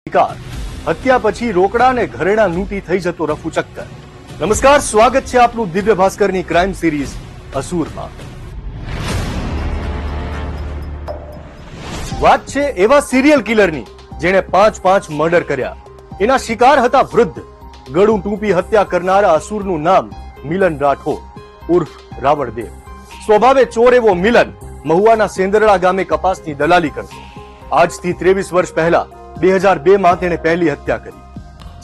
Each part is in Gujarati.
શિકાર હત્યા પછી રોકડા અને ઘરેણા લૂંટી થઈ જતો રફુ ચક્કર. નમસ્કાર, સ્વાગત છે આપનું દિવ્ય ભાસ્કરની ક્રાઇમ સિરીઝ અસુરમાં. વાત છે એવા સિરિયલ કિલરની જેણે 5 મર્ડર કર્યા. એના શિકાર હતા વૃદ્ધ. ગળું ટૂંપી હત્યા કરનારા અસુરનું નામ મિલન રાઠોડ ઉર્ફ રાવણદેવ. સ્વભાવે ચોર એવો મિલન મહુવાના સેંદરડા ગામે કપાસની દલાલી કરતો. આજથી 23 વર્ષ પહેલા 2002માં તેણે પહેલી હત્યા કરી.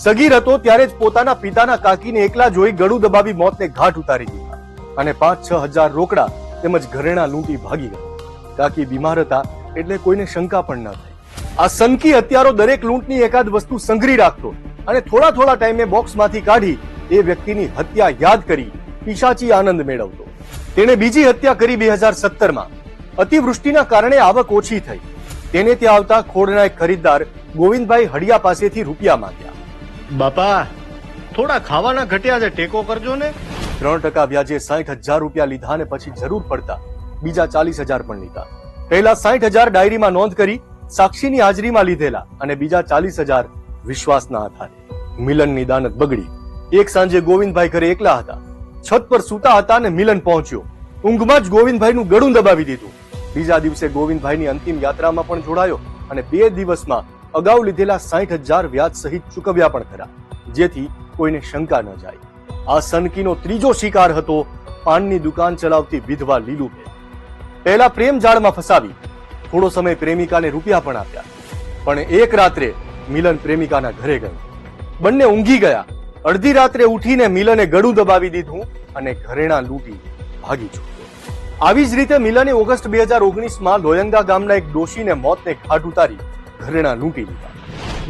સગીર હતો ત્યારે જ પોતાના પિતાના કાકીને એકલા જોઈ ગળું દબાવી મોતને ઘાટ ઉતારી દીધા અને 5-6 હજાર રોકડા તેમજ ઘરેણા લૂંટી ભાગી ગયા. કાકી બીમાર હતા એટલે કોઈને શંકા પણ ન થઈ. આ સનકી હત્યારો દરેક લૂંટની એકાદ વસ્તુ સંઘરી રાખતો અને થોડા ટાઈમે બોક્સમાંથી કાઢી એ વ્યક્તિની હત્યા યાદ કરી પિશાચી આનંદ મેળવતો. તેણે બીજી હત્યા કરી 2017માં. અતિવૃષ્ટિના કારણે આવક ઓછી થઈ. તેને ત્યાં આવતા ખોડના એક ખરીદદાર ગોવિંદભાઈ હડિયા પાસેથી રૂપિયા માંગ્યા. બાપા, થોડા ખાવાના ઘટ્યા છે, ટેકો કરજો ને. 3% વ્યાજે 60,000 રૂપિયા લીધા અને પછી જરૂર પડતા બીજા 40,000 પણ લીધા. પહેલા 60,000 ડાયરીમાં નોંધ કરી સાક્ષીની હાજરીમાં લીધેલા અને બીજા 40,000 વિશ્વાસના આધારે. મિલનની દાનત બગડી. એક સાંજે ગોવિંદભાઈ ઘરે એકલા હતા. છત પર સૂતા હતા અને મિલન પહોંચ્યો. ઊંઘમાં જ ગોવિંદભાઈનું ગળું દબાવી દીધું. બીજા દિવસે ગોવિંદભાઈની અંતિમ યાત્રામાં પણ જોડાયો અને 2 દિવસમાં અગાઉ લીધેલા 60,000 વ્યાજ સહિત ચૂકવ્યા પણ ખરા, જેથી કોઈને શંકા ન જાય. આ સનકીનો ત્રીજો શિકાર હતો પાનની દુકાન ચલાવતી વિધવા લીલુબેન. પહેલા પ્રેમ જાળમાં ફસાવી. થોડો સમય પ્રેમિકાને રૂપિયા પણ આપ્યા. પણ એક રાત્રે મિલન પ્રેમિકાના ઘરે ગયો. બંને ઊંઘી ગયા. અડધી રાત્રે ઉઠીને મિલને ગળું દબાવી દીધું અને ઘરેણા લૂંટી ભાગી છૂટ્યો. આવી જ રીતે મિલને ઓગસ્ટ 2019માં લોયંગા ગામના એક ડોશીને મોતને ઘાટ ઉતારી ઘરેણા લૂંટી લીધા.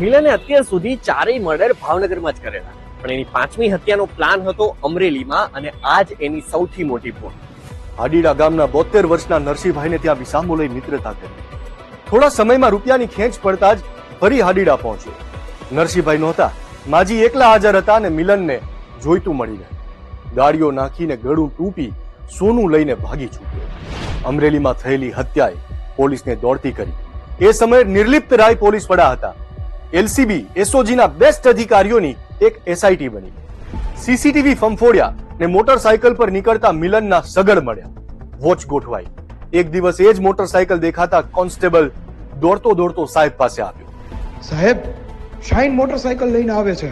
મિલને અત્યાર સુધી 4 મર્ડર ભાવનગરમાં જ કરેલા, પણ એની 5મી હત્યાનો પ્લાન હતો અમરેલીમાં અને આ જ એની સૌથી મોટી ભૂલ. હાડીડા ગામના 72 વર્ષના નરસિંહભાઈને ત્યાં વિસામો લઈ મિત્રતા કરી. થોડા સમયમાં રૂપિયાની ખેંચ પડતા જ ફરી હાડીડા પહોંચ્યો. નરસિંહભાઈ નહોતા, માજી એકલા હાજર હતા અને મિલનને જોઈતું મળી ગયું. ગાડીઓ નાખીને ગળું ટૂંપી સોનું લઈને ભાગી છૂટ્યો. અમરેલીમાં થયેલી હત્યાએ પોલીસને દોડતી કરી. એ સમયે નિર્લિપ્ત રાય પોલીસ વડા હતા. એલસીબી એસઓજીના બેસ્ટ અધિકારીઓની એક એસઆઈટી બની. સીસીટીવી ફંફોડ્યા ને મોટરસાયકલ પર નીકળતા મિલનના સગડ મળ્યા. વોચ ગોઠવાઈ. એક દિવસ એ જ મોટરસાયકલ દેખાતા કોન્સ્ટેબલ દોડતો સાહેબ પાસે આવ્યો. સાહેબ, શાઇન મોટરસાયકલ લઈને આવે છે,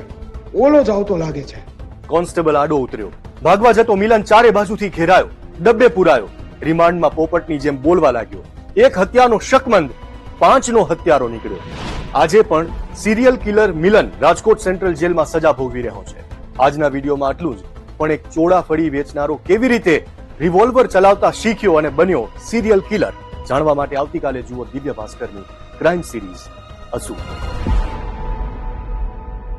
ઓલો જ આવતો લાગે છે. કોન્સ્ટેબલ આડો ઉતર્યો. ભાગવા જતો મિલન ચારે બાજુથી ઘેરાયો, ડબ્બે પુરાયો. રિમાન્ડમાં પોપટની જેમ બોલવા લાગ્યો. એક હત્યાનો શકમંદ 5નો હત્યારો નીકળ્યો. આજે પણ સિરિયલ કિલર મિલન રાજકોટ સેન્ટ્રલ જેલમાં સજા ભોગવી રહ્યો છે. આજના વિડીયોમાં આટલું જ. પણ એક ચોળા ફળી વેચનારો કેવી રીતે રિવોલ્વર ચલાવતા શીખ્યો અને બન્યો સિરિયલ કિલર, જાણવા માટે આવતીકાલે જુઓ દિવ્ય ભાસ્કરની ક્રાઇમ સિરીઝ અસુર.